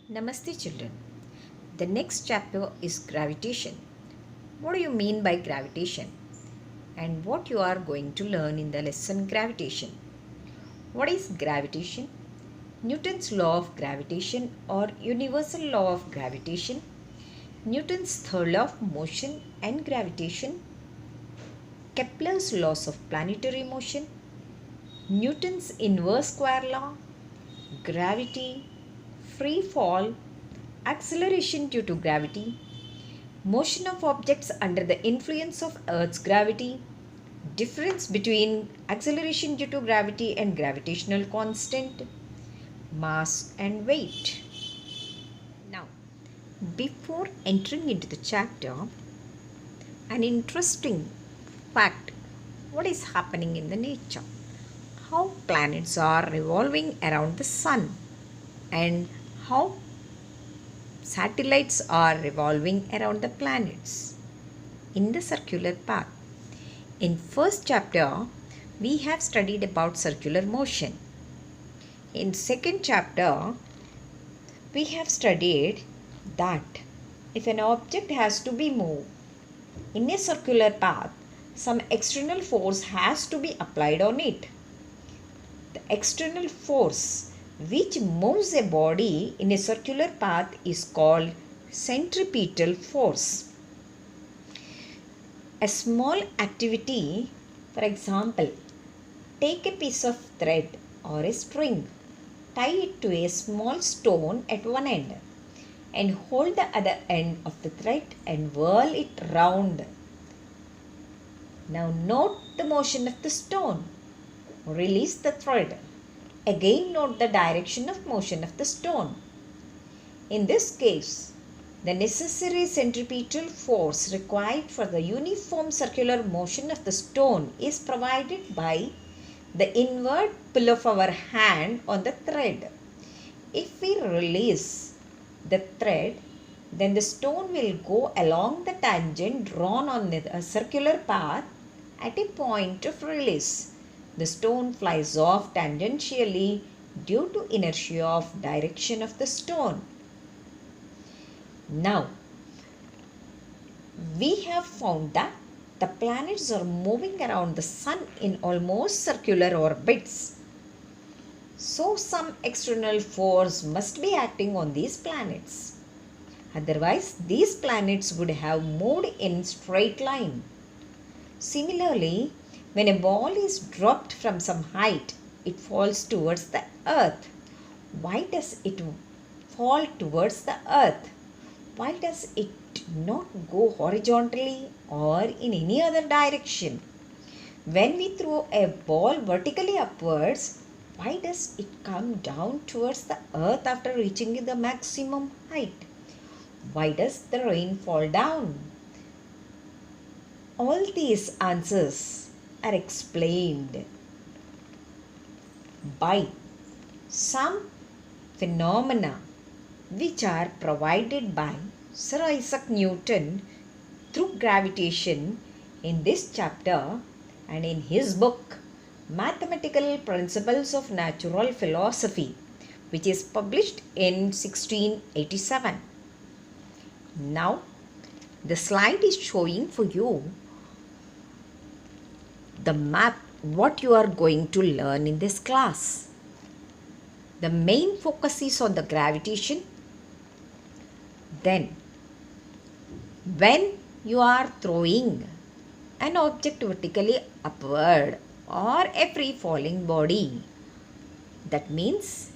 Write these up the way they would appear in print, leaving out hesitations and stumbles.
Namaste, children. The next chapter is gravitation. What do you mean by gravitation? And what you are going to learn in the lesson gravitation. What is gravitation? Newton's law of gravitation or universal law of gravitation, Newton's third law of motion and gravitation, Kepler's laws of planetary motion, Newton's inverse square law, gravity, free fall, acceleration due to gravity, motion of objects under the influence of Earth's gravity, difference between acceleration due to gravity and gravitational constant, mass and weight. Now, before entering into the chapter, an interesting fact: what is happening in the nature? How planets are revolving around the sun and how satellites are revolving around the planets in the circular path. In first chapter, we have studied about circular motion. In second chapter, we have studied that if an object has to be moved in a circular path, some external force has to be applied on it. The external force which moves a body in a circular path is called centripetal force. A small activity, for example, take a piece of thread or a string, tie it to a small stone at one end, and hold the other end of the thread and whirl it round. Now note the motion of the stone. Release the thread. Again note the direction of motion of the stone. In this case, the necessary centripetal force required for the uniform circular motion of the stone is provided by the inward pull of our hand on the thread. If we release the thread, then the stone will go along the tangent drawn on a circular path at a point of release. The stone flies off tangentially due to inertia of direction of the stone. Now, we have found that the planets are moving around the sun in almost circular orbits. So, some external force must be acting on these planets. Otherwise, these planets would have moved in straight line. Similarly, when a ball is dropped from some height, it falls towards the earth. Why does it fall towards the earth? Why does it not go horizontally or in any other direction? When we throw a ball vertically upwards, why does it come down towards the earth after reaching the maximum height? Why does the rain fall down? All these answers are explained by some phenomena which are provided by Sir Isaac Newton through gravitation in this chapter and in his book Mathematical Principles of Natural Philosophy, which is published in 1687. Now, the slide is showing for you the map what you are going to learn in this class. The main focus is on the gravitation. Then, when you are throwing an object vertically upward or a free falling body, that means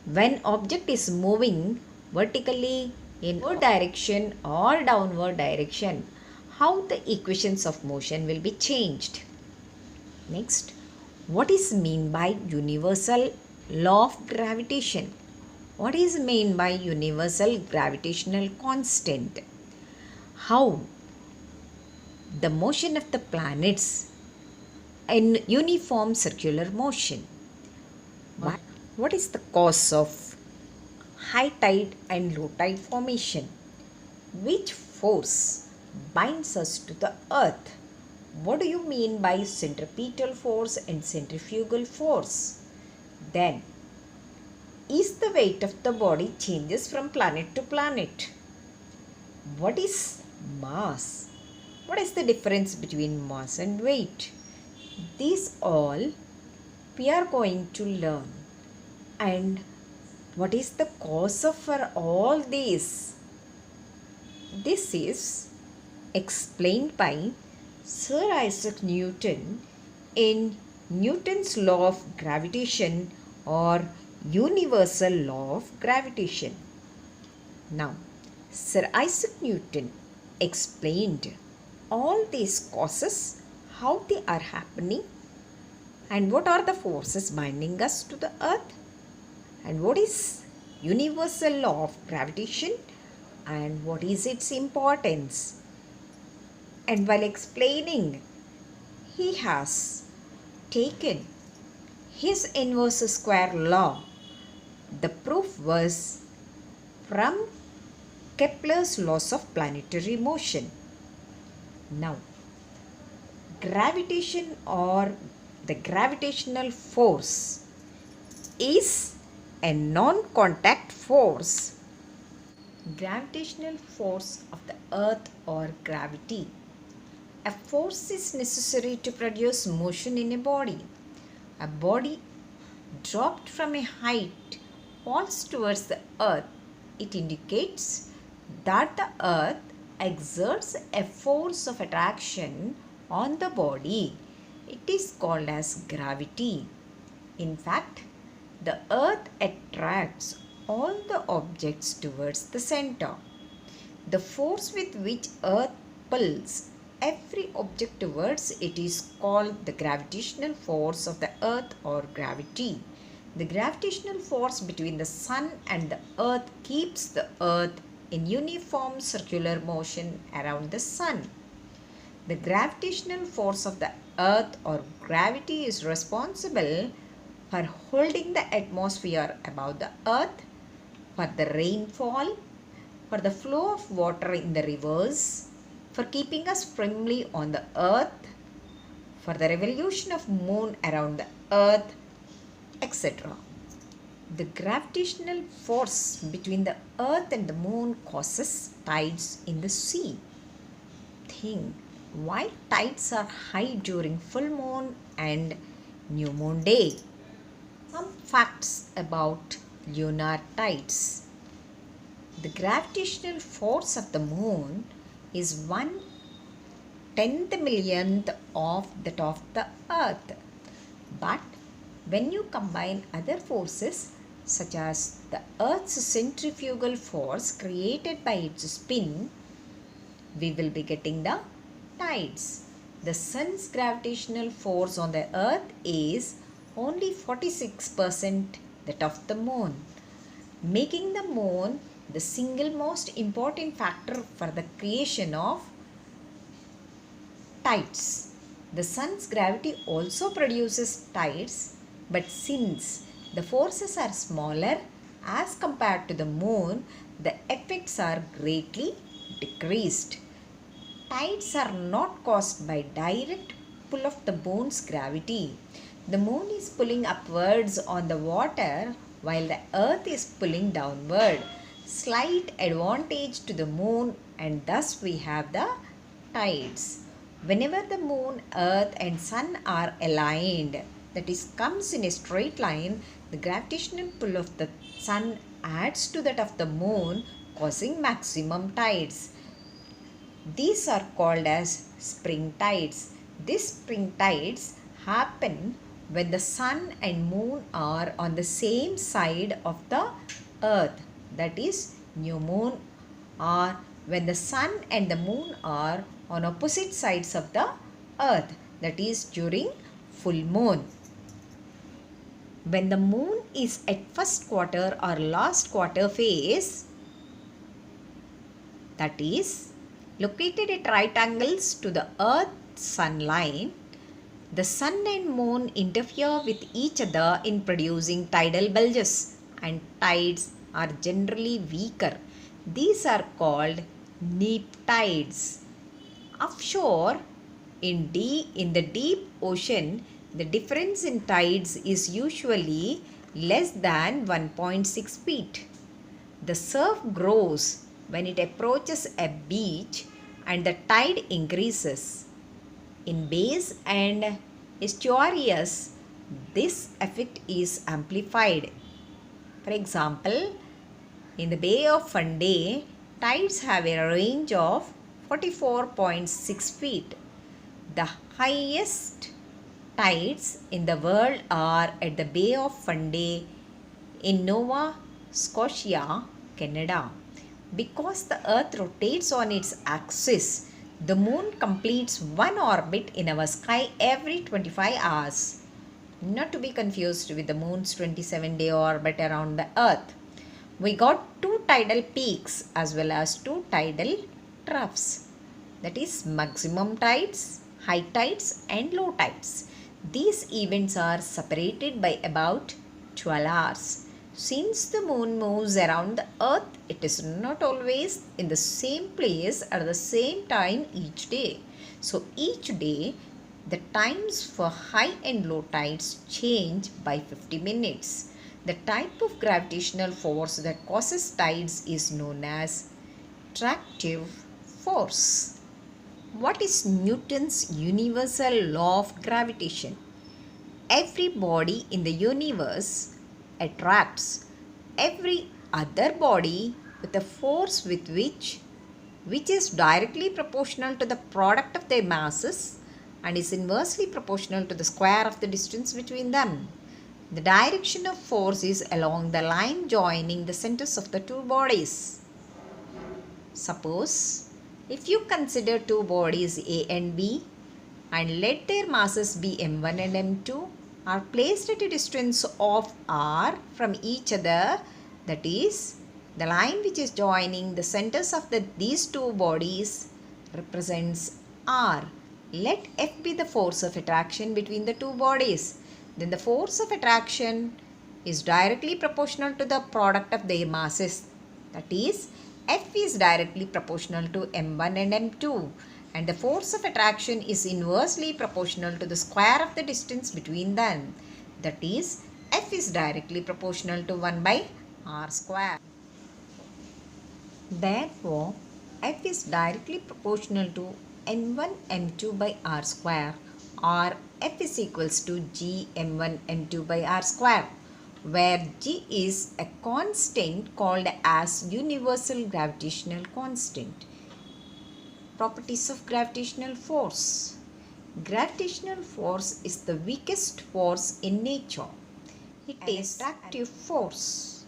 when object is moving vertically in upward direction or downward direction, how the equations of motion will be changed. Next, what is mean by universal law of gravitation? What is mean by universal gravitational constant? How the motion of the planets in uniform circular motion? What is the cause of high tide and low tide formation? Which force binds us to the earth? What do you mean by centripetal force and centrifugal force? Then, is the weight of the body changes from planet to planet. What is mass? What is the difference between mass and weight? These all we are going to learn. And what is the cause of for all this? This is explained by Sir Isaac Newton in Newton's law of gravitation or universal law of gravitation. Now, Sir Isaac Newton explained all these causes, how they are happening, and what are the forces binding us to the earth, and what is universal law of gravitation, and what is its importance. And while explaining, he has taken his inverse square law. The proof was from Kepler's laws of planetary motion. Now, gravitation or the gravitational force is a non-contact force. Gravitational force of the earth or gravity. A force is necessary to produce motion in a body. A body dropped from a height falls towards the earth. It indicates that the earth exerts a force of attraction on the body. It is called as gravity. In fact, the earth attracts all the objects towards the center. The force with which earth pulls every object towards it is called the gravitational force of the earth or gravity. The gravitational force between the sun and the earth keeps the earth in uniform circular motion around the sun. The gravitational force of the earth or gravity is responsible for holding the atmosphere above the earth, for the rainfall, for the flow of water in the rivers, for keeping us firmly on the earth, for the revolution of moon around the earth, etc. The gravitational force between the earth and the moon causes tides in the sea. Think why tides are high during full moon and new moon day. Some facts about lunar tides. The gravitational force of the moon is 1/10 millionth of that of the earth. But when you combine other forces such as the earth's centrifugal force created by its spin, we will be getting the tides. The sun's gravitational force on the earth is only 46% that of the moon, making the moon the single most important factor for the creation of tides. The sun's gravity also produces tides, but since the forces are smaller as compared to the moon, the effects are greatly decreased. Tides are not caused by direct pull of the moon's gravity. The moon is pulling upwards on the water while the earth is pulling downward. Slight advantage to the moon, and thus we have the tides. Whenever the moon, earth and sun are aligned, that is comes in a straight line, the gravitational pull of the sun adds to that of the moon, causing maximum tides. These are called as spring tides. These spring tides happen when the sun and moon are on the same side of the earth, that is new moon, or when the sun and the moon are on opposite sides of the earth, that is during full moon. When the moon is at first quarter or last quarter phase, that is located at right angles to the earth-sun line, the sun and moon interfere with each other in producing tidal bulges, and tides are generally weaker. These are called neap tides. Offshore, in the deep ocean, the difference in tides is usually less than 1.6 feet. The surf grows when it approaches a beach and the tide increases. In bays and estuaries, this effect is amplified. For example, in the Bay of Fundy, tides have a range of 44.6 feet. The highest tides in the world are at the Bay of Fundy in Nova Scotia, Canada. Because the Earth rotates on its axis, the Moon completes one orbit in our sky every 25 hours. Not to be confused with the Moon's 27-day orbit around the Earth. We got two tidal peaks as well as two tidal troughs. That is maximum tides, high tides and low tides. These events are separated by about 12 hours. Since the moon moves around the earth, it is not always in the same place at the same time each day. So each day, the times for high and low tides change by 50 minutes. The type of gravitational force that causes tides is known as attractive force. What is Newton's universal law of gravitation? Every body in the universe attracts every other body with a force which is directly proportional to the product of their masses and is inversely proportional to the square of the distance between them. The direction of force is along the line joining the centers of the two bodies. Suppose, if you consider two bodies A and B and let their masses be m1 and m2 are placed at a distance of r from each other, that is, the line which is joining the centers of these two bodies represents r. Let F be the force of attraction between the two bodies. Then the force of attraction is directly proportional to the product of their masses. That is, F is directly proportional to m1 and m2 and the force of attraction is inversely proportional to the square of the distance between them. That is, F is directly proportional to 1 by r square. Therefore, F is directly proportional to m1 m2 by r square, or F is equals to g m1 m2 by r square, where g is a constant called as universal gravitational constant. Properties of gravitational force. Gravitational force is the weakest force in nature. It is attractive force.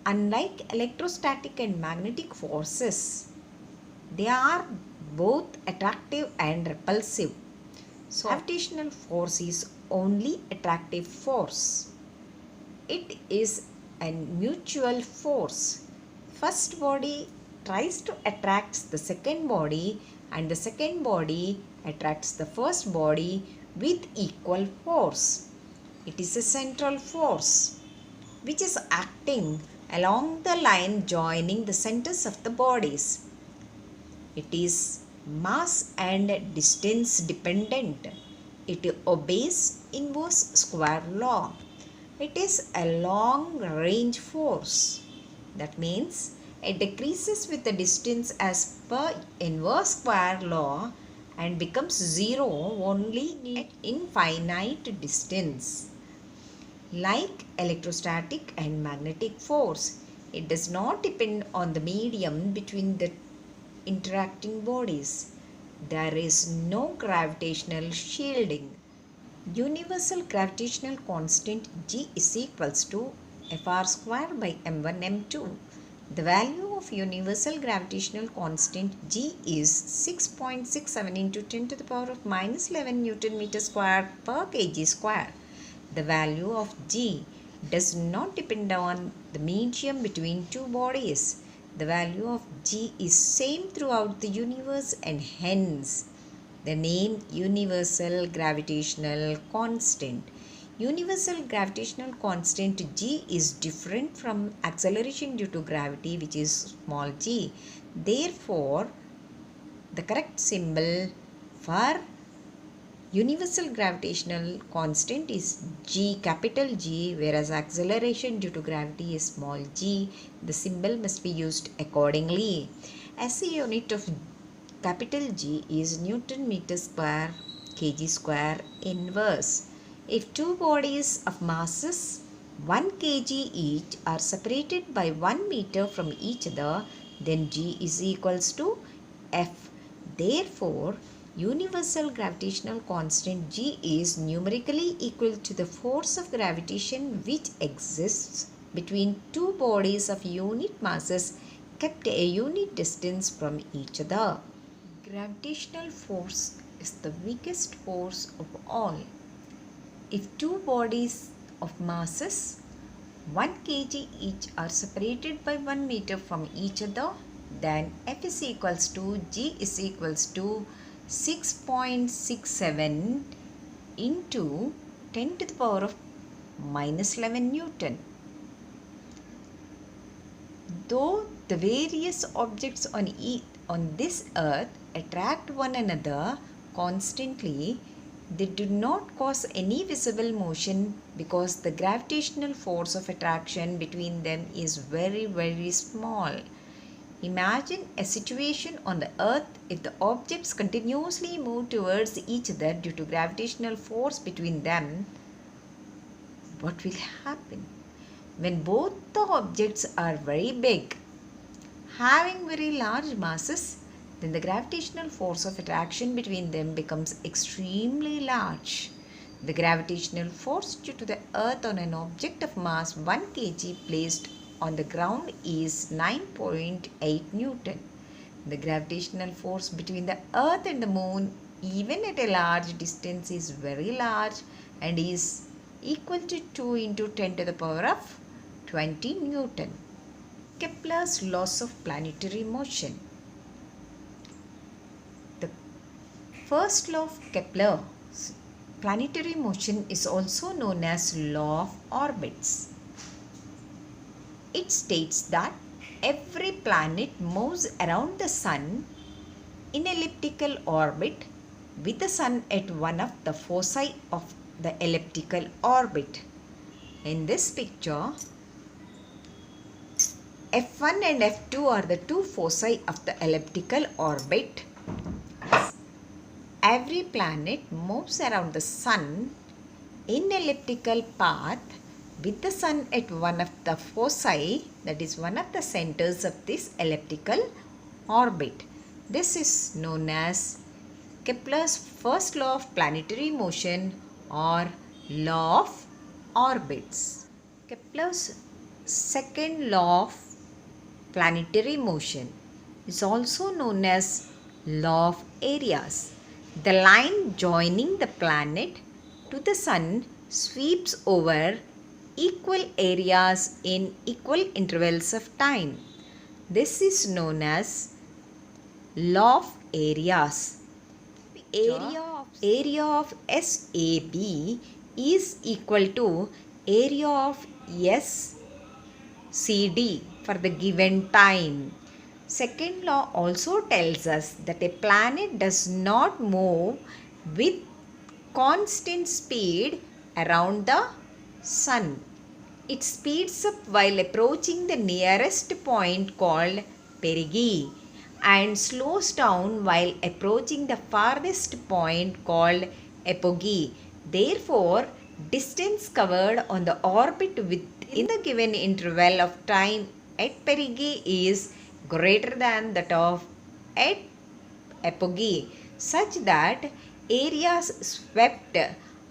Unlike electrostatic and magnetic forces, they are both attractive and repulsive. So, gravitational force is only attractive force. It is a mutual force. First body tries to attract the second body and the second body attracts the first body with equal force. It is a central force which is acting along the line joining the centers of the bodies. It is mass and distance dependent. It obeys inverse square law. It is a long range force. That means it decreases with the distance as per inverse square law and becomes zero only at infinite distance. Like electrostatic and magnetic force, it does not depend on the medium between the interacting bodies. There is no gravitational shielding. Universal gravitational constant G is equals to Fr square by m1 m2. The value of universal gravitational constant G is 6.67 into 10 to the power of minus 11 Newton meter square per kg square. The value of G does not depend on the medium between two bodies. The value of G is same throughout the universe and hence the name universal gravitational constant. Universal gravitational constant G is different from acceleration due to gravity, which is small g. Therefore, the correct symbol for Universal gravitational constant is g, capital G, whereas acceleration due to gravity is small g. The symbol must be used accordingly. SI unit of capital G is Newton meter square kg square inverse. If two bodies of masses 1 kg each are separated by 1 meter from each other, then G is equals to F. Therefore, universal gravitational constant G is numerically equal to the force of gravitation which exists between two bodies of unit masses kept a unit distance from each other. Gravitational force is the weakest force of all. If two bodies of masses 1 kg each are separated by 1 meter from each other, then F is equals to G is equals to 6.67 into 10 to the power of minus 11 Newton. Though the various objects on this earth attract one another constantly, they do not cause any visible motion because the gravitational force of attraction between them is very, very small. Imagine a situation on the earth if the objects continuously move towards each other due to gravitational force between them. What will happen? When both the objects are very big, having very large masses, then the gravitational force of attraction between them becomes extremely large. The gravitational force due to the earth on an object of mass 1 kg placed on the ground is 9.8 Newton. The gravitational force between the earth and the moon even at a large distance is very large and is equal to 2 into 10 to the power of 20 Newton. Kepler's laws of planetary motion. The first law of Kepler's planetary motion is also known as law of orbits. It states that every planet moves around the sun in elliptical orbit with the sun at one of the foci of the elliptical orbit. In this picture, F1 and F2 are the two foci of the elliptical orbit. Every planet moves around the sun in elliptical path with the sun at one of the foci, that is one of the centers of this elliptical orbit. This is known as Kepler's first law of planetary motion or law of orbits. Kepler's second law of planetary motion is also known as law of areas. The line joining the planet to the sun sweeps over equal areas in equal intervals of time. This is known as law of areas. Area of SAB is equal to area of SCD for the given time. Second law also tells us that a planet does not move with constant speed around the sun. It speeds up while approaching the nearest point called perigee and slows down while approaching the farthest point called apogee. Therefore, distance covered on the orbit within the given interval of time at perigee is greater than that of at apogee, such that areas swept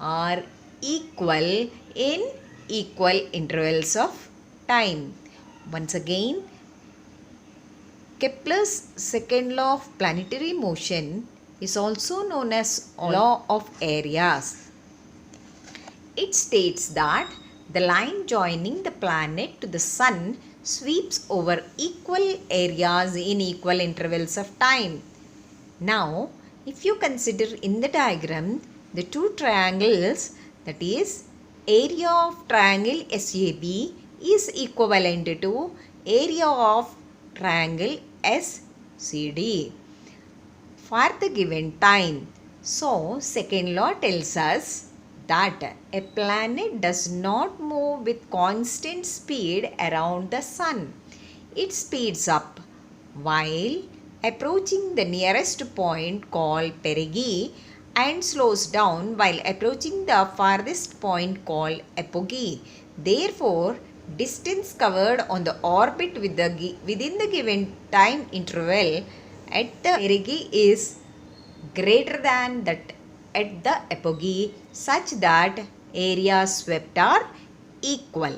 are equal in equal intervals of time. Once again, Kepler's second law of planetary motion is also known as law of areas. It states that the line joining the planet to the sun sweeps over equal areas in equal intervals of time. Now, if you consider in the diagram the two triangles, that is, area of triangle SAB is equivalent to area of triangle SCD for the given time. So, second law tells us that a planet does not move with constant speed around the sun. It speeds up while approaching the nearest point called perigee and slows down while approaching the farthest point called apogee. Therefore, distance covered on the orbit within the given time interval at the perigee is greater than that at the apogee, such that areas swept are equal.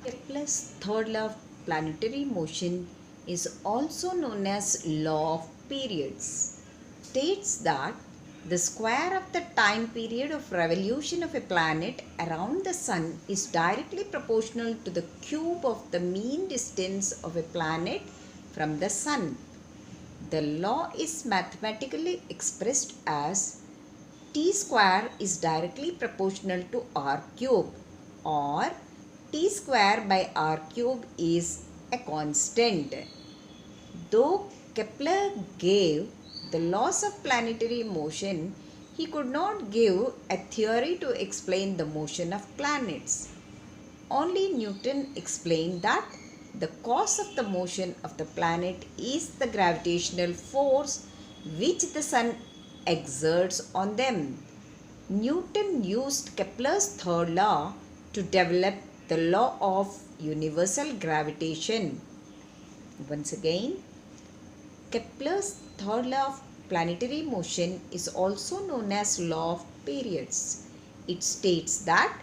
Kepler's third law of planetary motion is also known as law of periods. States that the square of the time period of revolution of a planet around the sun is directly proportional to the cube of the mean distance of a planet from the sun. The law is mathematically expressed as t square is directly proportional to r cube, or t square by r cube is a constant. Though Kepler gave the laws of planetary motion, he could not give a theory to explain the motion of planets. Only Newton explained that the cause of the motion of the planet is the gravitational force which the sun exerts on them. Newton used Kepler's third law to develop the law of universal gravitation. Once again, Kepler's third law of planetary motion is also known as law of periods. It states that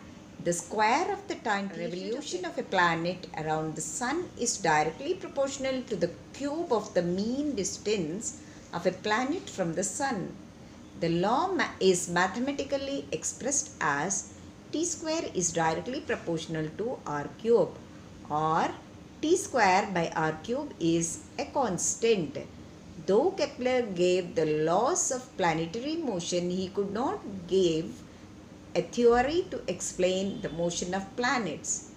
the square of the time revolution of a planet around the sun is directly proportional to the cube of the mean distance of a planet from the sun. The law is mathematically expressed as t square is directly proportional to r cube, or t square by r cube is a constant. Though Kepler gave the laws of planetary motion, he could not give a theory to explain the motion of planets.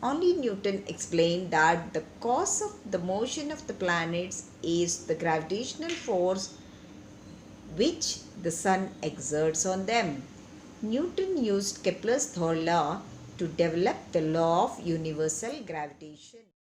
Only Newton explained that the cause of the motion of the planets is the gravitational force which the sun exerts on them. Newton used Kepler's third law to develop the law of universal gravitation.